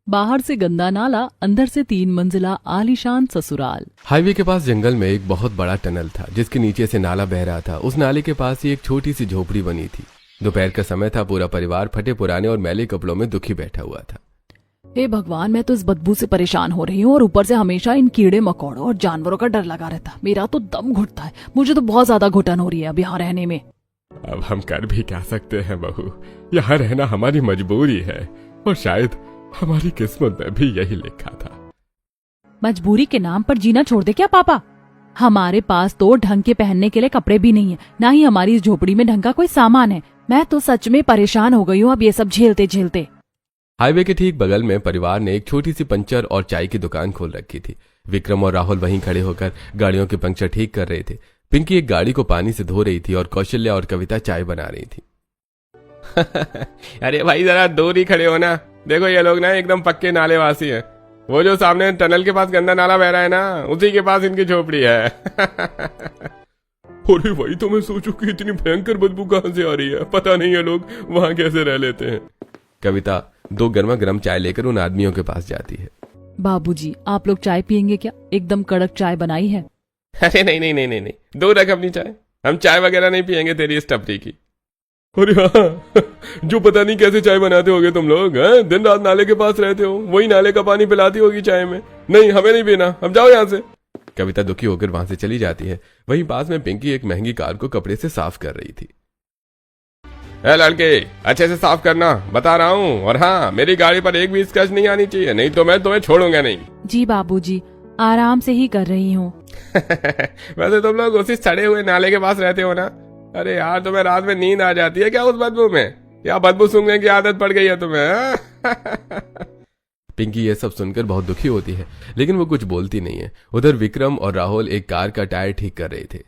बाहर से गंदा नाला, अंदर से 3 मंजिला आलीशान ससुराल। हाईवे के पास जंगल में एक बहुत बड़ा टनल था जिसके नीचे से नाला बह रहा था। उस नाले के पास ही एक छोटी सी झोपड़ी बनी थी। दोपहर का समय था। पूरा परिवार फटे पुराने और मैले कपड़ों में दुखी बैठा हुआ था। हे भगवान, मैं तो इस बदबू से परेशान हो रही हूँ और ऊपर से हमेशा इन कीड़े मकोड़ों और जानवरों का डर लगा रहता। मेरा तो दम घुटता है। मुझे तो बहुत ज्यादा घुटन हो रही है अब यहाँ रहने में। अब हम कर भी क्या सकते हैं बहू, यहाँ रहना हमारी मजबूरी है और शायद हमारी किस्मत में भी यही लिखा था। मजबूरी के नाम पर जीना छोड़ दे क्या पापा? हमारे पास तो ढंग के पहनने के लिए कपड़े भी नहीं है, ना ही हमारी इस झोपड़ी में ढंग का कोई सामान है। मैं तो सच में परेशान हो गई हूँ अब ये सब झेलते झेलते। हाईवे के ठीक बगल में परिवार ने एक छोटी सी पंचर और चाय की दुकान खोल रखी थी। विक्रम और राहुल वहीं खड़े होकर गाड़ियों के पंक्चर ठीक कर रहे थे। पिंकी एक गाड़ी को पानी से धो रही थी और कौशल्या और कविता चाय बना रही थी। अरे भाई जरा दूर ही खड़े हो ना, देखो ये लोग ना एकदम पक्के नाले वासी हैं। वो जो सामने टनल के पास गंदा नाला बह रहा है ना, उसी के पास इनकी झोपड़ी है। अरे वही तो मैं सोचूं कि इतनी भयंकर बदबू कहां से आ रही है, पता नहीं है लोग वहां कैसे रह लेते हैं। कविता 2 गर्मा गर्म चाय लेकर उन आदमियों के पास जाती है। बाबूजी, आप लोग चाय पियेंगे क्या? एकदम कड़क चाय बनाई है। अरे नहीं नहीं नहीं नहीं नहीं, दूर रख अपनी चाय, हम चाय वगैरह नहीं पियेंगे तेरी इस टपरी की। अरे हाँ, जो पता नहीं कैसे चाय बनाते होगे तुम लोग, हैं? दिन रात नाले के पास रहते हो, वही नाले का पानी पिलाती होगी चाय में। नहीं, हमें नहीं पीना, हम जाओ यहाँ से। कविता दुखी होकर वहां से चली जाती है। वहीं पास में पिंकी एक महंगी कार को कपड़े से साफ कर रही थी। ए लड़के, अच्छे से साफ करना, बता रहा हूँ। और हाँ, मेरी गाड़ी पर एक भी स्क्रैच नहीं आनी चाहिए, नहीं तो मैं तुम्हें छोड़ूंगा नहीं। जी बाबूजी, आराम से ही कर रही हूँ। वैसे तुम लोग उसी सड़े हुए नाले के पास रहते हो ना? अरे यार, तुम्हें रात में नींद आ जाती है क्या उस बदबू में, या बदबू सूंघने की आदत पड़ गई है तुम्हें? पिंकी ये सब सुनकर बहुत दुखी होती है, लेकिन वो कुछ बोलती नहीं है। उधर विक्रम और राहुल एक कार का टायर ठीक कर रहे थे।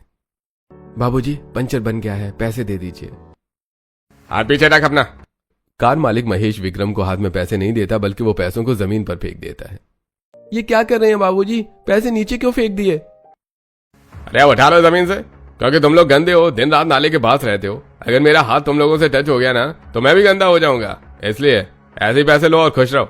बाबूजी, पंचर बन गया है, पैसे दे दीजिए। हाथ पीछे रख अपना। कार मालिक महेश विक्रम को हाथ में पैसे नहीं देता, बल्कि वो पैसों को जमीन पर फेंक देता है। ये क्या कर रहे हैं बाबूजी? पैसे नीचे क्यों फेंक दिए? अरे उठा लो जमीन से, क्योंकि तुम लोग गंदे हो, दिन रात नाले के पास रहते हो। अगर मेरा हाथ तुम लोगों से टच हो गया ना, तो मैं भी गंदा हो जाऊंगा। इसलिए ऐसे ही पैसे लो और खुश रहो।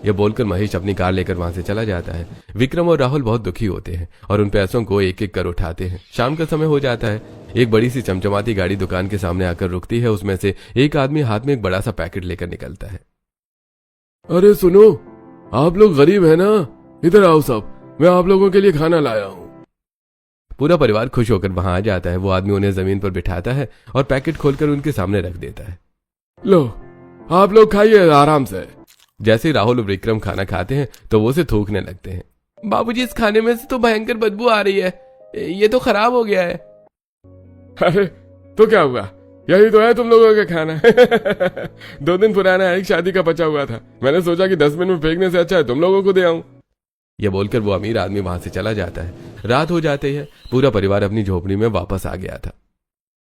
ये बोलकर महेश अपनी कार लेकर वहां से चला जाता है। विक्रम और राहुल बहुत दुखी होते हैं और उन पैसों को एक एक कर उठाते हैं। शाम का समय हो जाता है। एक बड़ी सी चमचमाती गाड़ी दुकान के सामने आकर रुकती है। उसमें से एक आदमी हाथ में एक बड़ा सा पैकेट लेकर निकलता है। अरे सुनो, आप लोग गरीब है ना, इधर आओ सब, मैं आप लोगों के लिए खाना लाया हूँ। पूरा परिवार खुश होकर वहां आ जाता है। वो आदमी उन्हें जमीन पर बिठाता है और पैकेट खोलकर उनके सामने रख देता है। लो, आप लोग खाइए आराम से। जैसे ही राहुल और विक्रम खाना खाते हैं तो वो उसे थूकने लगते हैं। बाबूजी, इस खाने में से तो भयंकर बदबू आ रही है, ये तो खराब हो गया है। अरे तो क्या हुआ, यही तो है तुम लोगों का खाना। 2 दिन पुराना एक शादी का बचा हुआ था, मैंने सोचा कि 10 मिनट में फेंकने से अच्छा है तुम लोगों को दे आऊं। यह बोलकर वो अमीर आदमी वहां से चला जाता है। रात हो जाती है। पूरा परिवार अपनी झोपड़ी में वापस आ गया था।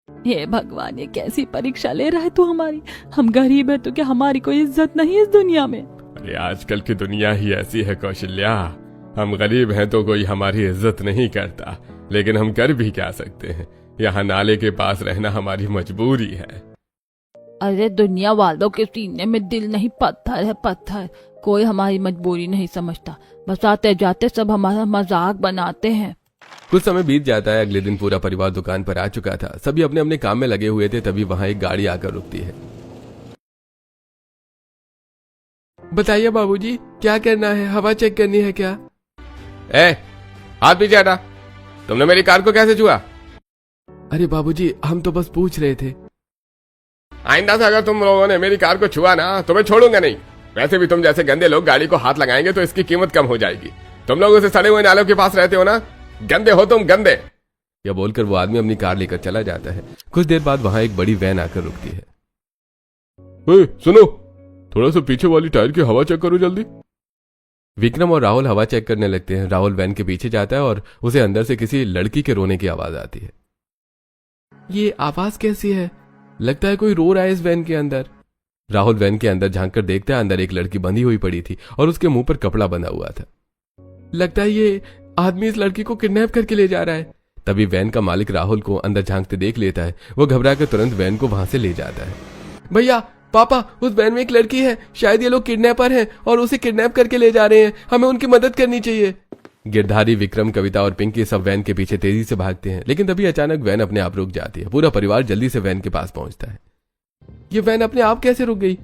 हे भगवान, ये कैसी परीक्षा ले रहा है तू हमारी? हम गरीब है तो क्या हमारी कोई इज्जत नहीं इस दुनिया में? अरे आजकल की दुनिया ही ऐसी है कौशल्या, हम गरीब हैं तो कोई हमारी इज्जत नहीं करता, लेकिन हम कर भी क्या सकते हैं, यहाँ नाले के पास रहना हमारी मजबूरी है। अरे दुनिया वालों के सीने में दिल नहीं, पत्थर है पत्थर। कोई हमारी मजबूरी नहीं समझता, बस आते जाते सब हमारा मजाक बनाते हैं। कुछ समय बीत जाता है। अगले दिन पूरा परिवार दुकान पर आ चुका था। सभी अपने अपने काम में लगे हुए थे। तभी वहां एक गाड़ी आकर रुकती है। बताइए बाबूजी, क्या करना है? हवा चेक करनी है क्या? ए, हाथ पीछे हटा, तुमने मेरी कार को कैसे छुआ? अरे बाबूजी, हम तो बस पूछ रहे थे। आइंदा से अगर तुम लोगों ने मेरी कार को छुआ ना, तो मैं छोड़ूंगा नहीं। वैसे भी तुम जैसे गंदे लोग गाड़ी को हाथ लगाएंगे तो इसकी कीमत कम हो जाएगी। तुम लोग उसे सड़े हुए नालों के पास रहते हो ना, गंदे हो तुम, गंदे। यह बोलकर वो आदमी अपनी कार लेकर चला जाता है। कुछ देर बाद वहां एक बड़ी वैन आकर रुकती है। सुनो, थोड़ा सा पीछे वाली टायर की हवा चेक करो जल्दी। विक्रम और राहुल हवा चेक करने लगते हैं। राहुल वैन के पीछे जाता है और उसे अंदर से किसी लड़की के रोने की आवाज आती है। ये आवाज कैसी है? लगता है कोई रो रहा है इस वैन के अंदर। राहुल वैन के अंदर झांक कर देखता है। अंदर एक लड़की बंधी हुई पड़ी थी और उसके मुंह पर कपड़ा बंधा हुआ था। लगता है ये आदमी इस लड़की को किडनैप करके ले जा रहा है। तभी वैन का मालिक राहुल को अंदर झांकते देख लेता है। वो घबरा कर तुरंत वैन को वहां से ले जाता है। भैया, पापा, उस वैन में एक लड़की है, शायद ये लोग किडनैपर हैं और उसे किडनैप करके ले जा रहे हैं, हमें उनकी मदद करनी चाहिए। गिरधारी, विक्रम, कविता और पिंकी सब वैन के पीछे तेजी से भागते हैं, लेकिन तभी अचानक वैन अपने आप रुक जाती है। पूरा परिवार जल्दी से वैन के पास पहुंचता है। ये वैन अपने आप कैसे रुक गई?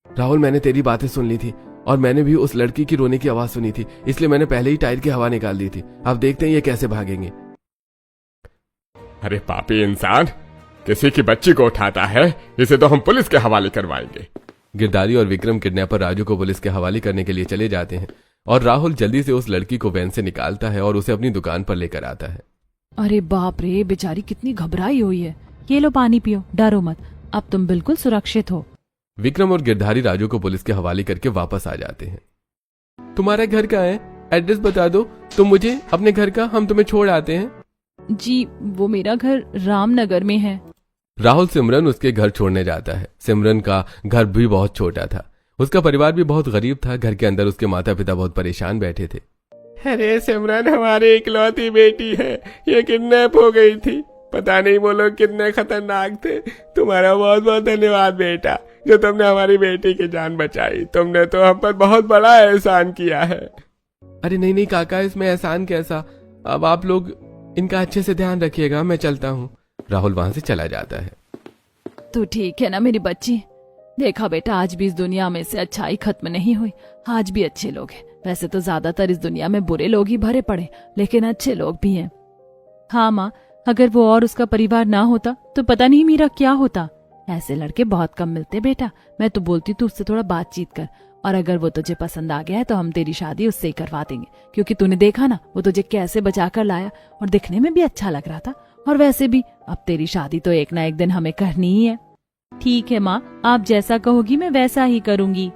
राहुल, मैंने तेरी बातें सुन ली थी और मैंने भी उस लड़की की रोने की आवाज सुनी थी, इसलिए मैंने पहले ही टायर की हवा निकाल दी थी। अब देखते हैं ये कैसे भागेंगे। अरे पापी इंसान, किसी की बच्ची को उठाता है, इसे तो हम पुलिस के हवाले करवाएंगे। गिरधारी और विक्रम किडनैपर राजू को पुलिस के हवाले करने के लिए चले जाते हैं और राहुल जल्दी से उस लड़की को वैन से निकालता है और उसे अपनी दुकान पर लेकर आता है। अरे बाप रे, बेचारी कितनी घबराई हुई है। ये लो पानी पियो, डरो मत, अब तुम बिल्कुल सुरक्षित हो। विक्रम और गिरधारी राजू को पुलिस के हवाले करके वापस आ जाते हैं। तुम्हारा घर कहाँ है? एड्रेस बता दो तुम मुझे अपने घर का, हम तुम्हें छोड़ आते हैं। जी, वो मेरा घर रामनगर में है। राहुल सिमरन उसके घर छोड़ने जाता है। सिमरन का घर भी बहुत छोटा था, उसका परिवार भी बहुत गरीब था। घर के अंदर उसके माता पिता बहुत परेशान बैठे थे। अरे सिमरन हमारी इकलौती बेटी है, ये किडनैप हो गई थी। पता नहीं वो लोग कितने खतरनाक थे। तुम्हारा बहुत बहुत धन्यवाद बेटा, जो तुमने हमारी बेटी की जान बचाई। तुमने तो हम पर बहुत बड़ा एहसान किया है। अरे नहीं नहीं काका, इसमें एहसान कैसा, अब आप लोग इनका अच्छे से ध्यान रखिएगा, मैं चलता हूँ। राहुल वहां से चला जाता है। तू ठीक है ना मेरी बच्ची? देखा बेटा, आज भी इस दुनिया में से अच्छाई खत्म नहीं हुई, आज भी अच्छे लोग हैं। वैसे तो ज्यादातर इस दुनिया में बुरे लोग ही भरे पड़े, लेकिन अच्छे लोग भी हैं। हाँ माँ, अगर वो और उसका परिवार ना होता तो पता नहीं मेरा क्या होता। ऐसे लड़के बहुत कम मिलते बेटा। मैं तो बोलती तू उससे थोड़ा बातचीत कर, और अगर वो तुझे पसंद आ गया है तो हम तेरी शादी उससे ही करवा देंगे, क्योंकि तूने देखा ना वो तुझे कैसे बचा कर लाया और दिखने में भी अच्छा लग रहा था। और वैसे भी अब तेरी शादी तो एक ना एक दिन हमें करनी ही है। ठीक है माँ, आप जैसा कहोगी मैं वैसा ही करूंगी।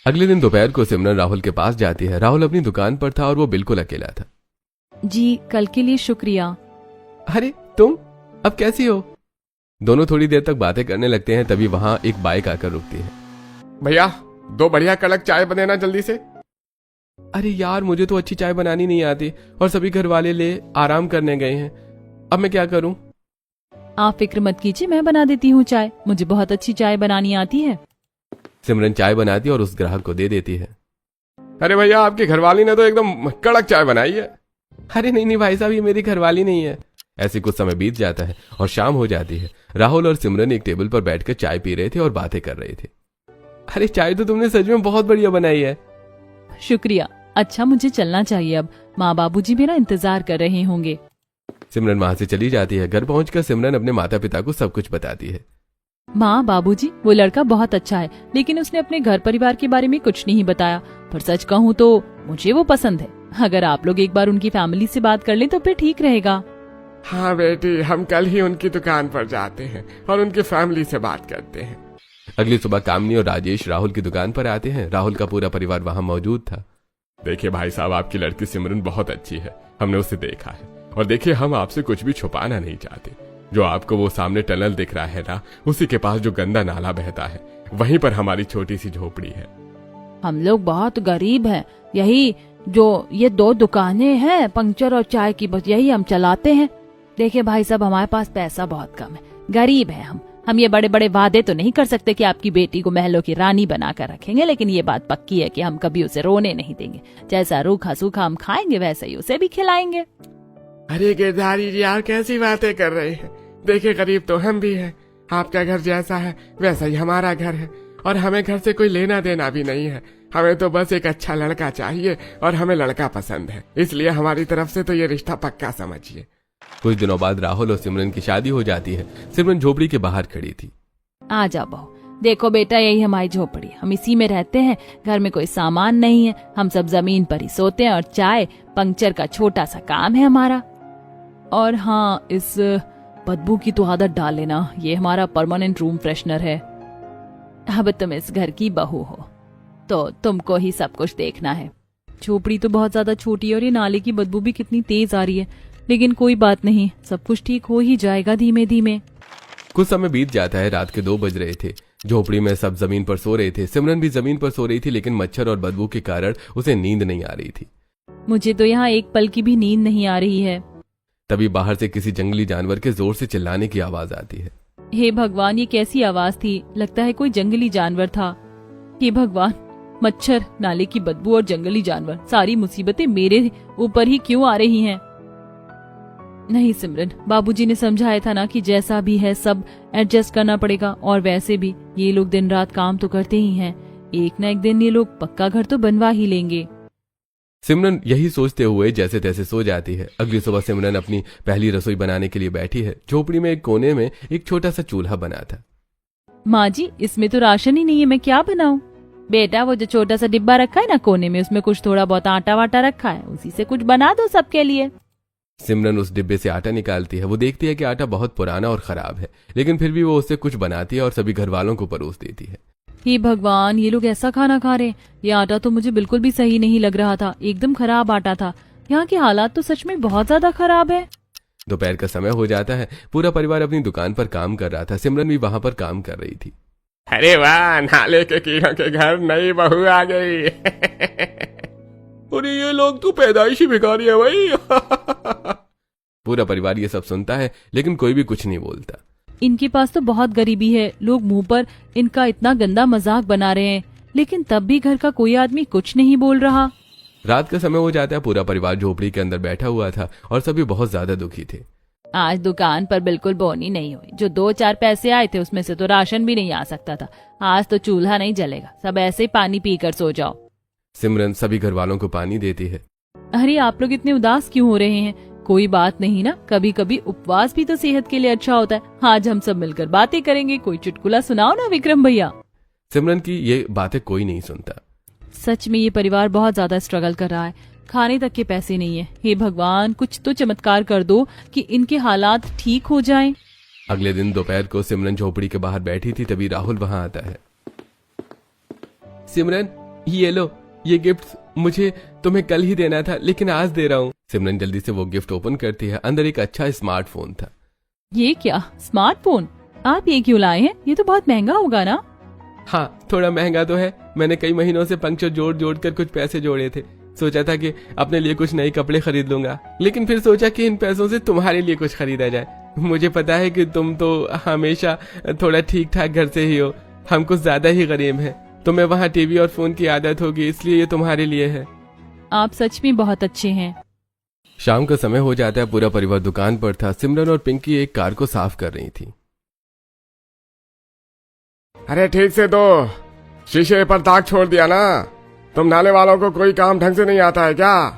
अगले दिन दोपहर को सिमरन राहुल के पास जाती है। राहुल अपनी दुकान पर था और वो बिल्कुल अकेला था। जी, कल के लिए शुक्रिया। अरे तुम अब कैसी हो? दोनों थोड़ी देर तक बातें करने लगते हैं, तभी वहां एक बाइक आकर रुकती है। भैया, 2 बढ़िया कड़क चाय बनाना जल्दी से। अरे यार, मुझे तो अच्छी चाय बनानी नहीं आती और सभी घर वाले ले आराम करने गए हैं, अब मैं क्या करूं? आप फिक्र मत कीजिए, मैं बना देती हूँ चाय, मुझे बहुत अच्छी चाय बनानी आती है। सिमरन चाय बनाती है और उस ग्राहक को दे देती है। अरे भैया, आपकी घरवाली ने तो एकदम कड़क चाय बनाई है। अरे नहीं नहीं भाई साहब, ये मेरी घरवाली नहीं है। ऐसे कुछ समय बीत जाता है और शाम हो जाती है। राहुल और सिमरन एक टेबल पर बैठकर चाय पी रहे थे और बातें कर रहे थे। अरे चाय तो तुमने सच में बहुत बढ़िया बनाई है। शुक्रिया। अच्छा, मुझे चलना चाहिए अब, माँ बाबूजी मेरा इंतजार कर रहे होंगे। सिमरन वहां से चली जाती है। घर पहुंचकर सिमरन अपने माता पिता को सब कुछ बताती है। माँ बाबूजी, वो लड़का बहुत अच्छा है, लेकिन उसने अपने घर परिवार के बारे में कुछ नहीं बताया। पर सच कहूँ तो मुझे वो पसंद है। अगर आप लोग एक बार उनकी फैमिली से बात कर लें तो फिर ठीक रहेगा। हाँ बेटी, हम कल ही उनकी दुकान पर जाते हैं और उनकी फैमिली से बात करते हैं। अगली सुबह कामनी और राजेश राहुल की दुकान पर आते हैं। राहुल का पूरा परिवार वहां मौजूद था। देखिए भाई साहब, आपकी लड़की सिमरन बहुत अच्छी है, हमने उसे देखा है। और देखिए, हम आपसे कुछ भी छुपाना नहीं चाहते। जो आपको वो सामने टनल दिख रहा है ना, उसी के पास जो गंदा नाला बहता है, वहीं पर हमारी छोटी सी झोपड़ी है। हम लोग बहुत गरीब हैं, यही जो ये 2 दुकानें हैं पंक्चर और चाय की, बस यही हम चलाते हैं। देखिए भाई साहब, हमारे पास पैसा बहुत कम है, गरीब है हम ये बड़े बड़े वादे तो नहीं कर सकते कि आपकी बेटी को महलों की रानी बना कर रखेंगे, लेकिन ये बात पक्की है कि हम कभी उसे रोने नहीं देंगे। जैसा रूखा सूखा हम खाएंगे वैसे ही उसे भी खिलाएंगे। अरे गिरधारी जी, आप कैसी बातें कर रहे हैं? देखिए, गरीब तो हम भी हैं। आपका घर जैसा है वैसा ही हमारा घर है, और हमें घर से कोई लेना देना भी नहीं है। हमें तो बस एक अच्छा लड़का चाहिए, और हमें लड़का पसंद है, इसलिए हमारी तरफ से तो ये रिश्ता पक्का समझिए। कुछ दिनों बाद राहुल और सिमरन की शादी हो जाती है। सिमरन झोपड़ी के बाहर खड़ी थी। आ जा बहू, देखो बेटा, यही हमारी झोपड़ी, हम इसी में रहते हैं। घर में कोई सामान नहीं है, हम सब जमीन पर ही सोते हैं, और चाय पंक्चर का छोटा सा काम है हमारा। और हाँ, इस बदबू की तो आदत डाल लेना, ये हमारा परमानेंट रूम फ्रेशनर है। अब तुम इस घर की बहू हो तो तुमको ही सब कुछ देखना है। झोपड़ी तो बहुत ज्यादा छोटी है और ये नाले की बदबू भी कितनी तेज आ रही है, लेकिन कोई बात नहीं, सब कुछ ठीक हो ही जाएगा धीमे धीमे। कुछ समय बीत जाता है। रात के 2 बज रहे थे। झोपड़ी में सब जमीन पर सो रहे थे। सिमरन भी जमीन पर सो रही थी, लेकिन मच्छर और बदबू के कारण उसे नींद नहीं आ रही थी। मुझे तो यहाँ एक पल की भी नींद नहीं आ रही है। तभी बाहर से किसी जंगली जानवर के जोर से चिल्लाने की आवाज आती है। हे भगवान, ये कैसी आवाज थी? लगता है कोई जंगली जानवर था। हे भगवान, मच्छर, नाले की बदबू और जंगली जानवर, सारी मुसीबतें मेरे ऊपर ही क्यों आ रही हैं? नहीं सिमरन, बाबूजी ने समझाया था ना कि जैसा भी है सब एडजस्ट करना पड़ेगा। और वैसे भी ये लोग दिन रात काम तो करते ही हैं, एक न एक दिन ये लोग पक्का घर तो बनवा ही लेंगे। सिमरन यही सोचते हुए जैसे तैसे सो जाती है। अगली सुबह सिमरन अपनी पहली रसोई बनाने के लिए बैठी है। झोपड़ी में एक कोने में एक छोटा सा चूल्हा बना था। माँ जी, इसमें तो राशन ही नहीं है, मैं क्या बनाऊं? बेटा, वो जो छोटा सा डिब्बा रखा है ना कोने में, उसमें कुछ थोड़ा बहुत आटा वाटा रखा है, उसी से कुछ बना दो सबके लिए। सिमरन उस डिब्बे से आटा निकालती है। वो देखती है कि आटा बहुत पुराना और खराब है, लेकिन फिर भी वो उससे कुछ बनाती है और सभी घर वालों को परोस देती है। हे भगवान, ये लोग ऐसा खाना खा रहे हैं। ये आटा तो मुझे बिल्कुल भी सही नहीं लग रहा था, एकदम खराब आटा था। यहाँ के हालात तो सच में बहुत ज्यादा खराब है। दोपहर का समय हो जाता है। पूरा परिवार अपनी दुकान पर काम कर रहा था। सिमरन भी वहां पर काम कर रही थी। अरे वाह, नाले के कीड़ों के घर नई बहू आ गई। अरे ये लोग तो पैदाइशी भिखारी है भाई। पूरा परिवार ये सब सुनता है, लेकिन कोई भी कुछ नहीं बोलता। इनके पास तो बहुत गरीबी है, लोग मुंह पर इनका इतना गंदा मजाक बना रहे हैं, लेकिन तब भी घर का कोई आदमी कुछ नहीं बोल रहा। रात का समय हो जाता है। पूरा परिवार झोपड़ी के अंदर बैठा हुआ था और सभी बहुत ज्यादा दुखी थे। आज दुकान पर बिल्कुल बोनी नहीं हुई। जो 2-4 पैसे आए थे उसमें से तो राशन भी नहीं आ सकता था। आज तो चूल्हा नहीं जलेगा, सब ऐसे ही पानी पीकर सो जाओ। सिमरन सभी घर वालों को पानी देती है। अरे आप लोग इतने उदास क्यों हो रहे हैं? कोई बात नहीं ना, कभी कभी उपवास भी तो सेहत के लिए अच्छा होता है। आज हम सब मिलकर बातें करेंगे। कोई चुटकुला सुनाओ ना विक्रम भैया। सिमरन की ये बातें कोई नहीं सुनता। सच में ये परिवार बहुत ज्यादा स्ट्रगल कर रहा है, खाने तक के पैसे नहीं है। हे भगवान, कुछ तो चमत्कार कर दो कि इनके हालात ठीक हो जाएं। अगले दिन दोपहर को सिमरन झोपड़ी के बाहर बैठी थी, तभी राहुल वहां आता है। सिमरन, ये लो, ये गिफ्ट मुझे तुम्हें कल ही देना था, लेकिन आज दे रहा हूँ। सिमरन जल्दी से वो गिफ्ट ओपन करती है। अंदर एक अच्छा स्मार्टफोन था। ये क्या स्मार्टफोन? आप ये क्यों लाए हैं? ये तो बहुत महंगा होगा ना? हाँ, थोड़ा महंगा तो है। मैंने कई महीनों से पंक्चर जोड़ जोड़ कर कुछ पैसे जोड़े थे। सोचा था कि अपने लिए कुछ नए कपड़े खरीद लूंगा, लेकिन फिर सोचा कि इन पैसों से तुम्हारे लिए कुछ खरीदा जाए। मुझे पता है कि तुम तो हमेशा थोड़ा ठीक ठाक घर से ही हो, हम कुछ ज्यादा ही गरीब हैं। तुम्हें वहाँ टीवी और फोन की आदत होगी, इसलिए ये तुम्हारे लिए है। आप सच में बहुत अच्छे हैं। शाम का समय हो जाता है। पूरा परिवार दुकान पर था। सिमरन और पिंकी एक कार को साफ कर रही थी। अरे ठीक से दो, शीशे पर दाग छोड़ दिया ना। तुम नाले वालों को कोई काम ढंग से नहीं आता है क्या?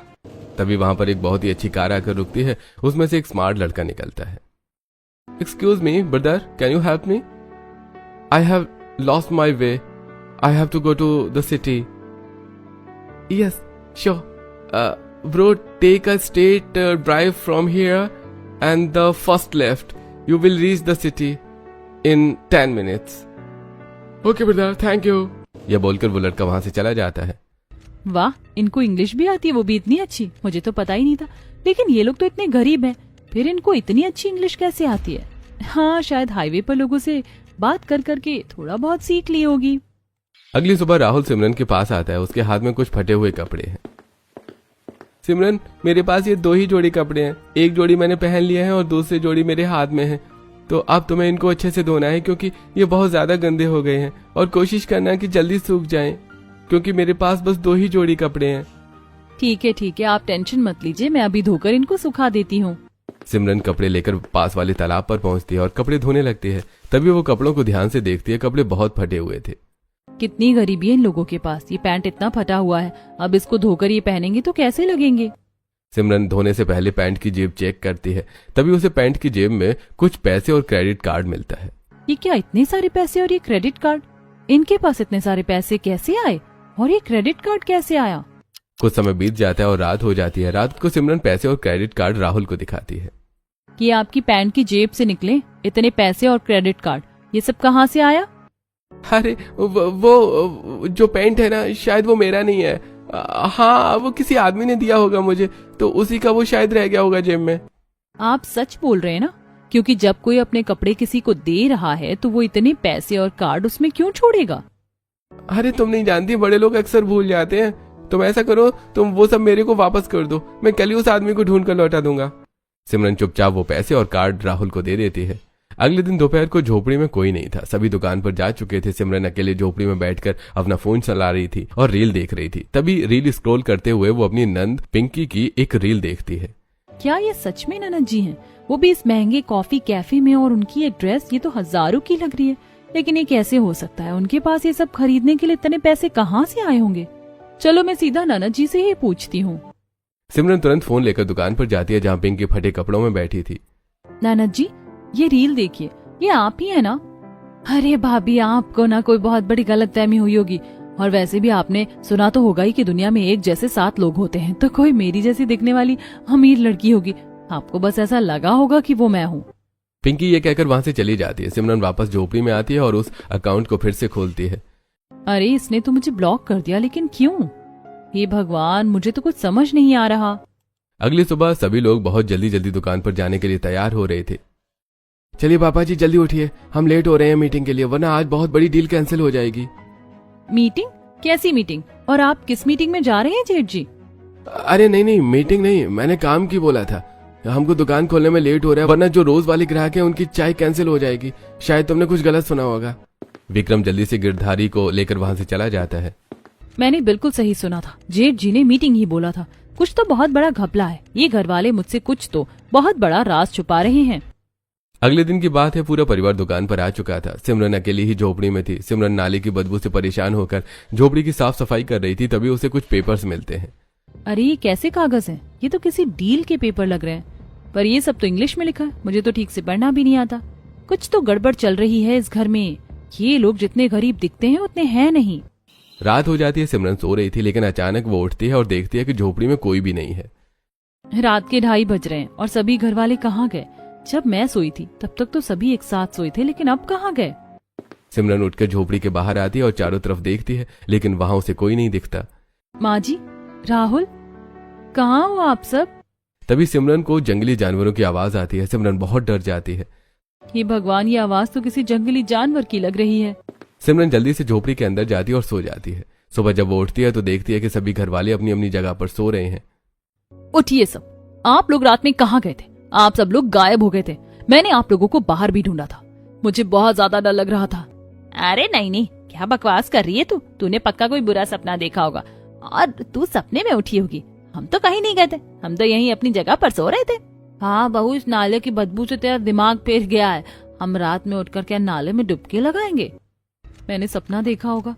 तभी वहां पर एक बहुत ही अच्छी कार आकर रुकती है। उसमें से एक स्मार्ट लड़का निकलता है। Excuse me brother, can you help me? I have lost my way, I have to go to the city. Yes sure bro, take a straight drive from here and the first left, you will reach the city in 10 minutes. Okay brother, thank you. यह बोलकर वो लड़का वहां से चला जाता है। वाह, इनको इंग्लिश भी आती है, वो भी इतनी अच्छी। मुझे तो पता ही नहीं था। लेकिन ये लोग तो इतने गरीब हैं, फिर इनको इतनी अच्छी इंग्लिश कैसे आती है? हाँ, शायद हाईवे पर लोगों से बात कर करके थोड़ा बहुत सीख ली होगी। अगली सुबह राहुल सिमरन के पास आता है। उसके हाथ में कुछ फटे हुए कपड़े हैं। सिमरन, मेरे पास ये 2 ही जोड़ी कपड़े हैं। एक जोड़ी मैंने पहन लिए हैं और दूसरी जोड़ी मेरे हाथ में है। तो अब तुम्हें इनको अच्छे से धोना है, क्योंकि ये बहुत ज्यादा गंदे हो गए हैं, और कोशिश करना कि जल्दी सूख जाएं, क्योंकि मेरे पास बस 2 ही जोड़ी कपड़े हैं। ठीक है, आप टेंशन मत लीजिए, मैं अभी धोकर इनको सुखा देती हूँ। सिमरन कपड़े लेकर पास वाले तालाब पर पहुंचती है और कपड़े धोने लगती है। तभी वो कपड़ों को ध्यान से देखती है। कपड़े बहुत फटे हुए थे। कितनी गरीबी है इन लोगों के पास। ये पैंट इतना फटा हुआ है, अब इसको धोकर ये पहनेंगे तो कैसे लगेंगे? सिमरन धोने से पहले पैंट की जेब चेक करती है। तभी उसे पैंट की जेब में कुछ पैसे और क्रेडिट कार्ड मिलता है। ये क्या, इतने सारे पैसे और ये क्रेडिट कार्ड? इनके पास इतने सारे पैसे कैसे आए और ये क्रेडिट कार्ड कैसे आया? कुछ समय बीत जाता है और रात हो जाती है। रात को सिमरन पैसे और क्रेडिट कार्ड राहुल को दिखाती है। ये आपकी पैंट की जेब से निकले इतने पैसे और क्रेडिट कार्ड, ये सब कहाँ से आया? अरे वो जो पैंट है ना, शायद वो मेरा नहीं है। हाँ, वो किसी आदमी ने दिया होगा मुझे, तो उसी का वो शायद रह गया होगा जेब में। आप सच बोल रहे हैं ना? क्योंकि जब कोई अपने कपड़े किसी को दे रहा है तो वो इतने पैसे और कार्ड उसमें क्यों छोड़ेगा? अरे तुम नहीं जानती, बड़े लोग अक्सर भूल जाते हैं। तुम ऐसा करो, तुम वो सब मेरे को वापस कर दो, मैं कल ही उस आदमी को ढूंढ कर लौटा दूंगा। सिमरन चुपचाप वो पैसे और कार्ड राहुल को दे देती है। अगले दिन दोपहर को झोपड़ी में कोई नहीं था, सभी दुकान पर जा चुके थे। सिमरन अकेले झोपड़ी में बैठकर अपना फोन चला रही थी और रील देख रही थी। तभी रील स्क्रॉल करते हुए वो अपनी नंद पिंकी की एक रील देखती है। क्या ये सच में ननद जी हैं? वो भी इस महंगे कॉफी कैफे में, और उनकी एक ड्रेस ये तो हजारों की लग रही है। लेकिन ये कैसे हो सकता है? उनके पास ये सब खरीदने के लिए इतने पैसे कहाँ से आए होंगे? चलो मैं सीधा ननद जी से ही पूछती हूँ। सिमरन तुरंत फोन लेकर दुकान पर जाती है जहाँ पिंकी फटे कपड़ों में बैठी थी। ननद जी, ये रील देखिए, ये आप ही है ना? अरे भाभी, आपको ना कोई बहुत बड़ी गलतफहमी हुई होगी। और वैसे भी आपने सुना तो होगा ही कि दुनिया में एक जैसे 7 लोग होते हैं, तो कोई मेरी जैसी दिखने वाली अमीर लड़की होगी। आपको बस ऐसा लगा होगा कि वो मैं हूँ। पिंकी ये कहकर वहां से चली जाती है। सिमरन वापस झोपड़ी में आती है और उस अकाउंट को फिर से खोलती है। अरे इसने तो मुझे ब्लॉक कर दिया, लेकिन क्यों? हे भगवान, मुझे तो कुछ समझ नहीं आ रहा। अगली सुबह सभी लोग बहुत जल्दी जल्दी दुकान पर जाने के लिए तैयार हो रहे थे। चलिए पापा जी जल्दी उठिए, हम लेट हो रहे हैं मीटिंग के लिए, वरना आज बहुत बड़ी डील कैंसिल हो जाएगी। मीटिंग? कैसी मीटिंग? और आप किस मीटिंग में जा रहे हैं जेठ जी? अरे नहीं, मीटिंग नहीं, मैंने काम की बोला था। हमको दुकान खोलने में लेट हो रहा है, वरना जो रोज वाले ग्राहक हैं उनकी चाय कैंसिल हो जाएगी। शायद तुमने कुछ गलत सुना होगा। विक्रम जल्दी से गिरधारी को लेकर वहां से चला जाता है। मैंने बिल्कुल सही सुना था, जेठ जी ने मीटिंग ही बोला था। कुछ तो बहुत बड़ा घपला है। ये घर वाले मुझसे कुछ तो बहुत बड़ा राज छुपा रहे हैं। अगले दिन की बात है, पूरा परिवार दुकान पर आ चुका था। सिमरन अकेली ही झोपड़ी में थी। सिमरन नाले की बदबू से परेशान होकर झोपड़ी की साफ सफाई कर रही थी। तभी उसे कुछ पेपर्स मिलते हैं। अरे ये कैसे कागज हैं? ये तो किसी डील के पेपर लग रहे हैं, पर ये सब तो इंग्लिश में लिखा है। मुझे तो ठीक से पढ़ना भी नहीं आता। कुछ तो गड़बड़ चल रही है इस घर में। ये लोग जितने गरीब दिखते हैं उतने हैं नहीं। रात हो जाती है। सिमरन सो रही थी, लेकिन अचानक वो उठती है और देखती है कि झोपड़ी में कोई भी नहीं है। रात के 2:30 बज रहे हैं और सभी घर वाले कहाँ गए? जब मैं सोई थी तब तक तो सभी एक साथ सोए थे, लेकिन अब कहाँ गए? सिमरन उठकर झोपड़ी के बाहर आती है और चारों तरफ देखती है, लेकिन वहां उसे कोई नहीं दिखता। माँ जी, राहुल, कहाँ हो आप सब? तभी सिमरन को जंगली जानवरों की आवाज आती है। सिमरन बहुत डर जाती है। ये भगवान, ये आवाज तो किसी जंगली जानवर की लग रही है। सिमरन जल्दी से झोपड़ी के अंदर जाती है और सो जाती है। सुबह जब वो उठती है तो देखती है कि सभी घर वाले अपनी अपनी जगह पर सो रहे हैं। उठिए सब, आप लोग रात में कहाँ गए थे? आप सब लोग गायब हो गए थे। मैंने आप लोगों को बाहर भी ढूंढा था। मुझे बहुत ज्यादा डर लग रहा था। अरे नहीं, क्या बकवास कर रही है तू? तूने पक्का कोई बुरा सपना देखा होगा और तू सपने में उठी होगी। हम तो कहीं नहीं गए थे, हम तो यहीं अपनी जगह पर सो रहे थे। हाँ बहू, इस नाले की बदबू से तेरा दिमाग फिर गया है। हम रात में उठकर क्या नाले में डुबकी लगाएंगे? मैंने सपना देखा होगा।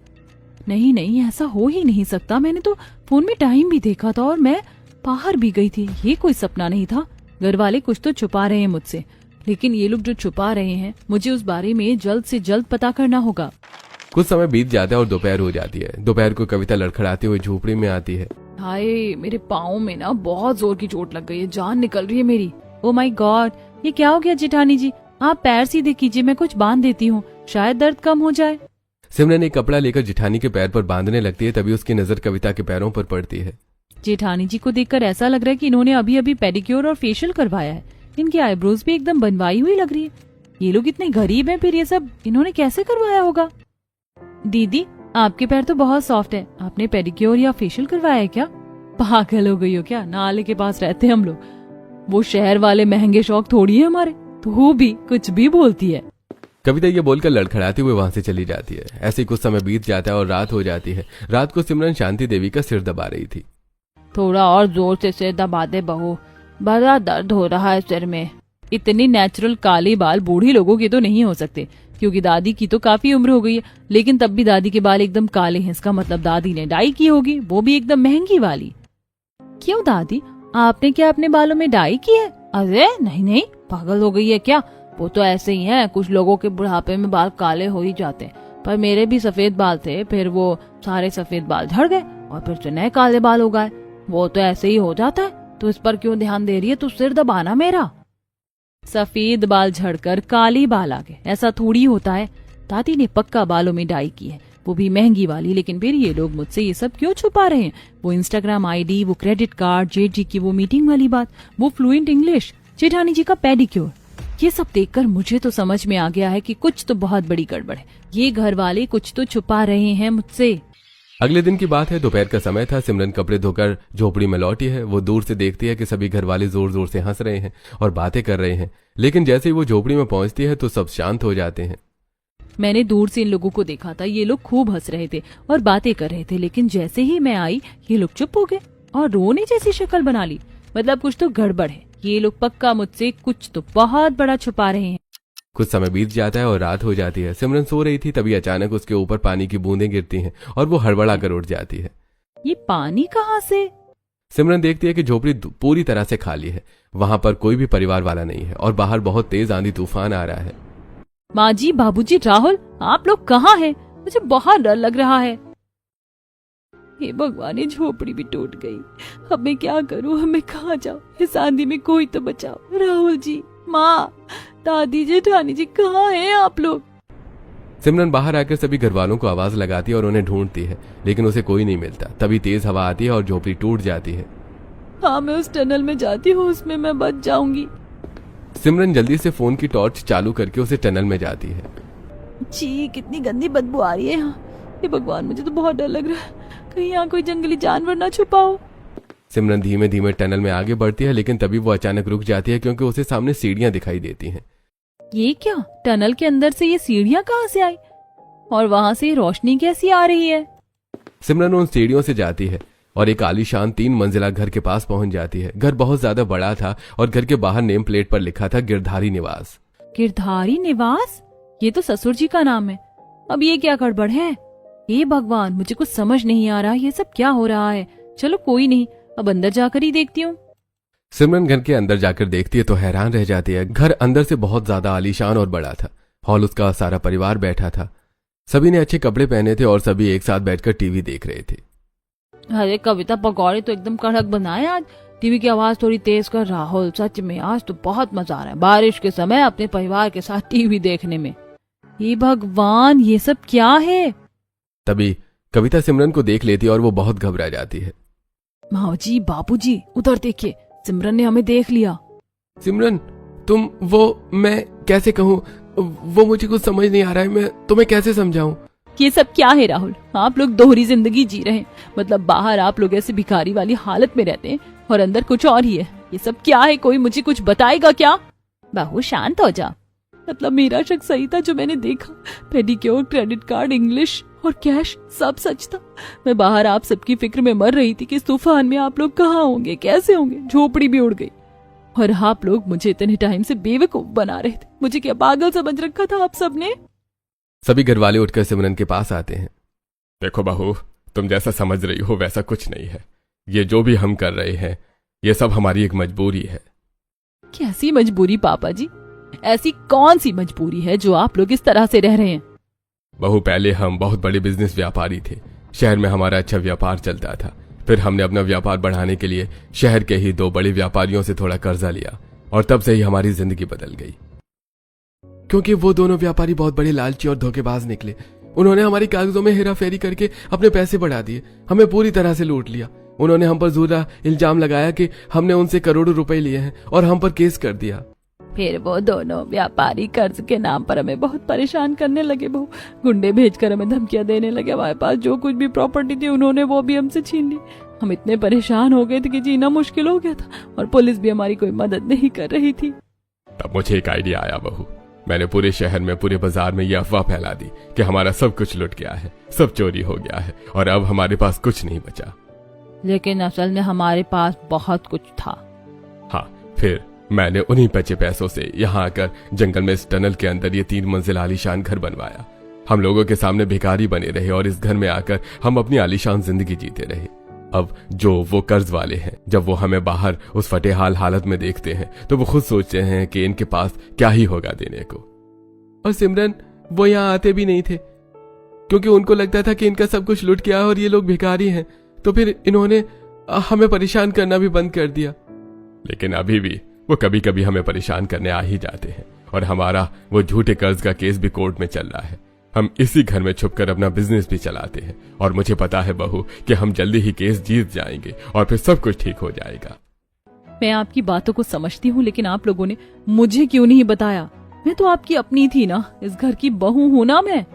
नहीं, ऐसा हो ही नहीं सकता। मैंने तो फोन में टाइम भी देखा था और मैं बाहर भी गई थी। ये कोई सपना नहीं था। घर वाले कुछ तो छुपा रहे हैं मुझसे, लेकिन ये लोग जो छुपा रहे हैं, मुझे उस बारे में जल्द से जल्द पता करना होगा। कुछ समय बीत जाता है और दोपहर हो जाती है। दोपहर को कविता लड़खड़ाते हुए झोपड़ी में आती है। हाय, मेरे पाँव में ना बहुत जोर की चोट लग गई है, जान निकल रही है मेरी। ओ माय गॉड, ये क्या हो गया जेठानी जी? आप पैर सीधे कीजिए, मैं कुछ बांध देती हूँ, शायद दर्द कम हो जाए। सिमरन एक कपड़ा लेकर जेठानी के पैर पर बांधने लगती है। तभी उसकी नजर कविता के पैरों पर पड़ती है। जेठानी जी को देखकर ऐसा लग रहा है कि इन्होंने अभी अभी पेडिक्योर और फेशियल करवाया है। इनकी आईब्रोज भी एकदम बनवाई हुई लग रही है। ये लोग इतने गरीब हैं, फिर ये सब इन्होंने कैसे करवाया होगा? दीदी, आपके पैर तो बहुत सॉफ्ट है, आपने पेडिक्योर या फेशियल करवाया है क्या? पागल हो गई हो क्या? नाले के पास रहते हैं हम लोग। वो शहर वाले महंगे शौक थोड़ी है हमारे। तो भी कुछ भी बोलती है। कविता ये बोलकर लड़खड़ाते हुए वहां से चली जाती है। ऐसे ही कुछ समय बीत जाता है और रात हो जाती है। रात को सिमरन शांति देवी का सिर दबा रही थी। थोड़ा और जोर से सिर दबा दे बहू, बड़ा दर्द हो रहा है सिर में। इतनी नेचुरल काले बाल बूढ़ी लोगों के तो नहीं हो सकते, क्योंकि दादी की तो काफी उम्र हो गई है, लेकिन तब भी दादी के बाल एकदम काले हैं। इसका मतलब दादी ने डाई की होगी, वो भी एकदम महंगी वाली। क्यों दादी, आपने क्या अपने बालों में डाई की है? अरे नहीं, पागल हो गई है क्या? वो तो ऐसे ही है, कुछ लोगों के बुढ़ापे में बाल काले हो ही जाते हैं। पर मेरे भी सफेद बाल थे, फिर वो सारे सफेद बाल झड़ गए और फिर से नए काले बाल हो गए। वो तो ऐसे ही हो जाता है, तो इस पर क्यों ध्यान दे रही है? तू सिर दबाना मेरा। सफेद बाल झड़कर काले बाल आ गए, ऐसा थोड़ी होता है। दादी ने पक्का बालों में डाई की है, वो भी महंगी वाली। लेकिन फिर ये लोग मुझसे ये सब क्यों छुपा रहे हैं? वो इंस्टाग्राम आईडी, वो क्रेडिट कार्ड, जेठ जी की वो मीटिंग वाली बात, वो फ्लुएंट इंग्लिश, जेठानी जी का पेडिक्योर, ये सब देखकर मुझे तो समझ में आ गया है कि कुछ तो बहुत बड़ी गड़बड़ है। ये घर वाले कुछ तो छुपा रहे हैं मुझसे। अगले दिन की बात है। दोपहर का समय था। सिमरन कपड़े धोकर झोपड़ी में लौटी है। वो दूर से देखती है कि सभी घर वाले जोर जोर से हंस रहे हैं और बातें कर रहे हैं, लेकिन जैसे ही वो झोपड़ी में पहुंचती है तो सब शांत हो जाते हैं। मैंने दूर से इन लोगों को देखा था। ये लोग खूब हंस रहे थे और बातें कर रहे थे, लेकिन जैसे ही मैं आई ये लोग चुप हो गए और रोने जैसी शक्ल बना ली। मतलब कुछ तो गड़बड़ है। ये लोग पक्का मुझसे कुछ तो बहुत बड़ा छुपा रहे हैं। कुछ समय बीत जाता है और रात हो जाती है। सिमरन सो रही थी, तभी अचानक उसके ऊपर पानी की बूंदें गिरती हैं और वो हड़बड़ा कर उठ जाती है। ये पानी कहाँ से? सिमरन देखती है कि झोपड़ी पूरी तरह से खाली है। वहां पर कोई भी परिवार वाला नहीं है और बाहर बहुत तेज आंधी तूफान आ रहा है। माँ जी, बाबूजी, राहुल, आप लोग कहाँ हैं? मुझे बहुत डर लग रहा है। हे भगवान, ये झोपड़ी भी टूट गई। अब मैं क्या करूँ? अब मैं कहाँ जाऊँ? इस आंधी में कोई तो बचाओ। राहुल जी, माँ, दादी, जेठानी जी, कहाँ हैं आप लोग? सिमरन बाहर आकर सभी घर वालों को आवाज लगाती है और उन्हें ढूंढती है, लेकिन उसे कोई नहीं मिलता। तभी तेज हवा आती है और झोपड़ी टूट जाती है। हाँ, मैं उस टनल में जाती हूँ, उसमें मैं बच जाऊंगी। सिमरन जल्दी से फोन की टॉर्च चालू करके उसे टनल में जाती है। छी, कितनी गंदी बदबू आ रही है यहाँ। हे भगवान, मुझे तो बहुत डर लग रहा है। कहीं यहाँ कोई जंगली जानवर ना छुपा हो। सिमरन धीमे धीमे टनल में आगे बढ़ती है, लेकिन तभी वो अचानक रुक जाती है क्योंकि उसे सामने सीढ़ियां दिखाई देती हैं। ये क्या? टनल के अंदर से ये सीढ़ियां कहाँ से आई और वहां से रोशनी कैसी आ रही है? सिमरन उन सीढ़ियों से जाती है और एक आलीशान 3 मंजिला घर के पास पहुंच जाती है। घर बहुत ज्यादा बड़ा था और घर के बाहर नेम प्लेट पर लिखा था गिरधारी निवास। गिरधारी निवास? ये तो ससुर जी का नाम है। अब ये क्या गड़बड़ है? हे भगवान, मुझे कुछ समझ नहीं आ रहा। ये सब क्या हो रहा है? चलो कोई नहीं, अब अंदर जाकर ही देखती हूँ। सिमरन घर के अंदर जाकर देखती है तो हैरान रह जाती है। घर अंदर से बहुत ज्यादा आलीशान और बड़ा था। हॉल उसका सारा परिवार बैठा था। सभी ने अच्छे कपड़े पहने थे और सभी एक साथ बैठकर टीवी देख रहे थे। अरे कविता, पकौड़े तो एकदम कड़क बनाए आज। टीवी की आवाज थोड़ी तेज कर। राहुल, सच में आज तो बहुत मजा आ रहा है बारिश के समय अपने परिवार के साथ टीवी देखने में। हे भगवान, ये सब क्या है? तभी कविता सिमरन को देख लेती है और वो बहुत घबरा जाती है। माँ जी, बाबूजी, उधर देखिए, सिमरन ने हमें देख लिया। सिमरन, तुम मैं कैसे कहूँ, वो मुझे कुछ समझ नहीं आ रहा है। मैं तुम्हें कैसे समझाऊं? ये सब क्या है राहुल? आप लोग दोहरी जिंदगी जी रहे हैं। मतलब बाहर आप लोग ऐसे भिखारी वाली हालत में रहते हैं और अंदर कुछ और ही है। ये सब क्या है? कोई मुझे कुछ बताएगा क्या? बहू, शांत हो जा। मतलब मेरा शक सही था जो मैंने देखा। पेडिक्योर, क्रेडिट कार्ड, इंग्लिश और कैश, सब सच था। मैं बाहर आप सबकी फिक्र में मर रही थी कि इस तूफान में आप लोग कहाँ होंगे, कैसे होंगे। झोपड़ी भी उड़ गई और आप लोग मुझे इतने टाइम से बेवकूफ बना रहे थे। मुझे क्या पागल समझ रखा था आप सबने? सभी घर वाले उठकर सिमरन के पास आते हैं। देखो बहू, तुम जैसा समझ रही हो वैसा कुछ नहीं है। ये जो भी हम कर रहे हैं, ये सब हमारी एक मजबूरी है। कैसी मजबूरी पापा जी? ऐसी कौन सी मजबूरी है जो आप लोग इस तरह से रह रहे हैं? बहू, पहले हम बहुत बड़े बिजनेस व्यापारी थे। शहर में हमारा अच्छा व्यापार चलता था। फिर हमने अपना व्यापार बढ़ाने के लिए शहर के ही 2 बड़े व्यापारियों से थोड़ा कर्जा लिया और तब से ही हमारी जिंदगी बदल गई। क्योंकि वो दोनों व्यापारी बहुत बड़े लालची और धोखेबाज निकले। उन्होंने हमारी कागजों में हेराफेरी करके अपने पैसे बढ़ा दिए, हमें पूरी तरह से लूट लिया। उन्होंने हम पर झूठा इल्जाम लगाया कि हमने उनसे करोड़ों रुपए लिए हैं और हम पर केस कर दिया। फिर वो दोनों व्यापारी कर्ज के नाम पर हमें बहुत परेशान करने लगे। बहू, गुंडे भेजकर हमें धमकियां देने लगे। हमारे पास जो कुछ भी प्रॉपर्टी थी उन्होंने वो भी हमसे छीन ली। हम इतने परेशान हो गए थे कि जीना मुश्किल हो गया था और पुलिस भी हमारी कोई मदद नहीं कर रही थी। तब मुझे एक आइडिया आया बहू। मैंने पूरे शहर में, पूरे बाजार में ये अफवाह फैला दी कि हमारा सब कुछ लुट गया है, सब चोरी हो गया है और अब हमारे पास कुछ नहीं बचा। लेकिन असल में हमारे पास बहुत कुछ था। हाँ, फिर मैंने उन्हीं बचे पैसों से यहाँ आकर जंगल में इस टनल के अंदर ये 3 मंजिल आलीशान घर बनवाया। हम लोगों के सामने भिखारी बने रहे और इस घर में आकर हम अपनी आलीशान जिंदगी जीते रहे। अब जो वो कर्ज वाले हैं, जब वो हमें बाहर उस फटेहाल हालत में देखते हैं तो वो खुद सोचते हैं कि इनके पास क्या ही होगा देने को। और सिमरन, वो यहाँ आते भी नहीं थे क्योंकि उनको लगता था कि इनका सब कुछ लुट गया और ये लोग भिखारी हैं, तो फिर इन्होंने हमें परेशान करना भी बंद कर दिया। लेकिन अभी भी वो कभी कभी हमें परेशान करने आ ही जाते हैं और हमारा वो झूठे कर्ज का केस भी कोर्ट में चल रहा है। हम इसी घर में छुपकर अपना बिजनेस भी चलाते हैं और मुझे पता है बहू कि हम जल्दी ही केस जीत जाएंगे और फिर सब कुछ ठीक हो जाएगा। मैं आपकी बातों को समझती हूँ, लेकिन आप लोगों ने मुझे क्यों नहीं बताया? मैं तो आपकी अपनी थी ना, इस घर की बहू हूं ना मैं।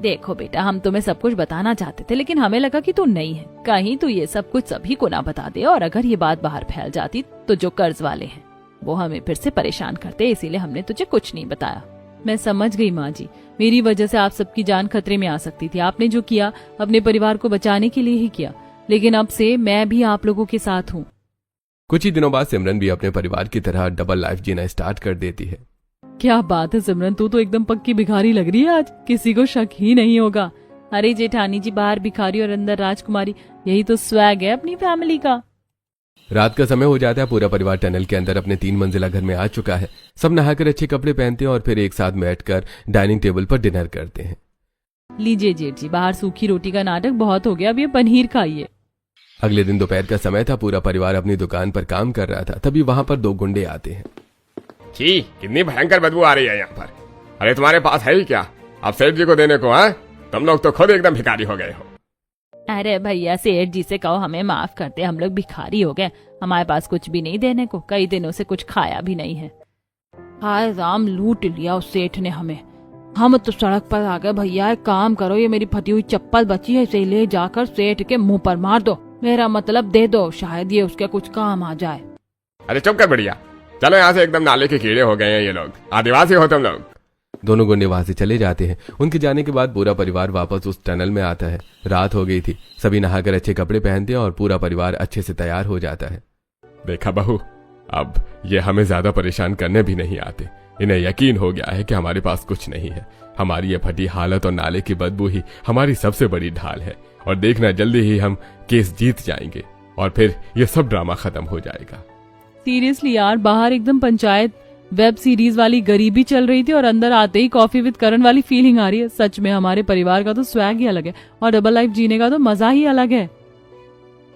देखो बेटा, हम तुम्हें सब कुछ बताना चाहते थे, लेकिन हमें लगा कि तू नहीं है। कहीं तू ये सब कुछ सभी को ना बता दे, और अगर ये बात बाहर फैल जाती तो जो कर्ज वाले हैं वो हमें फिर से परेशान करते, इसीलिए हमने तुझे कुछ नहीं बताया। मैं समझ गई माँ जी, मेरी वजह से आप सबकी जान खतरे में आ सकती थी। आपने जो किया अपने परिवार को बचाने के लिए ही किया, लेकिन अब से मैं भी आप लोगों के साथ हूँ। कुछ ही दिनों बाद सिमरन भी अपने परिवार की तरह डबल लाइफ जीना स्टार्ट कर देती है। क्या बात है सिमरन, तू तो एकदम पक्की भिखारी लग रही है आज, किसी को शक ही नहीं होगा। अरे जेठानी जी, बाहर भिखारी और अंदर राजकुमारी, यही तो स्वैग है अपनी फैमिली का। रात का समय हो जाता है। पूरा परिवार टनल के अंदर अपने 3 मंजिला घर में आ चुका है। सब नहाकर अच्छे कपड़े पहनते हैं और फिर एक साथ बैठकर डाइनिंग टेबल पर डिनर करते हैं। लीजिए जेठ जी, बाहर सूखी रोटी का नाटक बहुत हो गया, अब ये पनीर खाइए। अगले दिन दोपहर का समय था। पूरा परिवार अपनी दुकान पर काम कर रहा था, तभी वहां पर 2 गुंडे आते हैं। छी, कितनी भयंकर बदबू आ रही है यहाँ पर। अरे तुम्हारे पास है ही क्या आप सेठ जी को देने को? हाँ, तुम लोग तो खुद एकदम भिखारी हो गए हो। अरे भैया, सेठ जी से कहो हमें माफ करते, हम लोग भिखारी हो गए, हमारे पास कुछ भी नहीं देने को, कई दिनों से कुछ खाया भी नहीं है। हाय राम, लूट लिया उस सेठ ने हमें। हम तो सड़क पर आ गए। भैया एक काम करो, ये मेरी फटी हुई चप्पल बची है, इसे ले जाकर सेठ के मुंह पर मार दो, मेरा मतलब दे दो, शायद ये उसके कुछ काम आ जाए। अरे चुप कर बढ़िया, चलो यहाँ से, एकदम नाले के कीड़े हो गए हैं ये लोग, आदिवासी हो तुम लोग। दोनों गुंडे वहां से चले जाते हैं। उनके जाने के बाद पूरा परिवार वापस उस टनल में आता है। रात हो गई थी। सभी नहाकर अच्छे कपड़े पहनते हैं और पूरा परिवार अच्छे से तैयार हो जाता है। देखा बहू, अब ये हमें ज्यादा परेशान करने भी नहीं आते। इन्हें यकीन हो गया है कि हमारे पास कुछ नहीं है। हमारी ये फटी हालत और नाले की बदबू ही हमारी सबसे बड़ी ढाल है, और देखना जल्दी ही हम केस जीत जाएंगे और फिर ये सब ड्रामा खत्म हो जाएगा। सीरियसली यार, बाहर एकदम पंचायत वेब सीरीज वाली गरीबी चल रही थी और अंदर आते ही कॉफी विद करण वाली फीलिंग आ रही है। सच में हमारे परिवार का तो स्वैग ही अलग है, और डबल लाइफ जीने का तो मजा ही अलग है।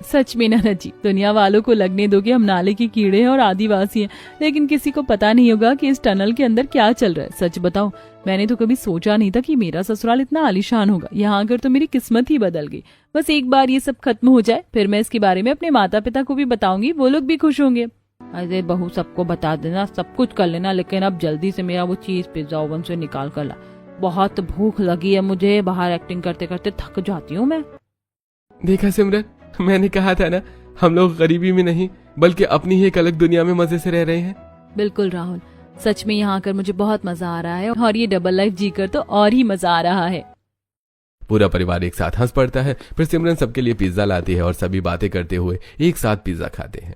सच में नाना जी, दुनिया वालों को लगने दो कि हम नाले के कीड़े हैं और आदिवासी हैं, लेकिन किसी को पता नहीं होगा कि इस टनल के अंदर क्या चल रहा है। सच बताऊं, मैंने तो कभी सोचा नहीं था कि मेरा ससुराल इतना आलीशान होगा। यहाँ आकर तो मेरी किस्मत ही बदल गई। बस एक बार ये सब खत्म हो जाए, फिर मैं इसके बारे में अपने माता पिता को भी बताऊंगी, वो लोग भी खुश होंगे। अरे बहू, सबको बता देना, सब कुछ कर लेना, लेकिन अब जल्दी से मेरा वो चीज पिज्जा ओवन से निकाल कर ला। बहुत भूख लगी है मुझे, बाहर एक्टिंग करते करते थक जाती हूँ मैं। देखा सिमरन, मैंने कहा था ना, हम लोग गरीबी में नहीं बल्कि अपनी ही एक अलग दुनिया में मजे से रह रहे हैं। बिल्कुल राहुल, सच में यहाँ आकर मुझे बहुत मजा आ रहा है, और ये डबल लाइफ जीकर तो और ही मजा आ रहा है। पूरा परिवार एक साथ हंस पड़ता है। फिर सिमरन सबके लिए पिज्जा लाती है और सभी बातें करते हुए एक साथ पिज्जा खाते हैं।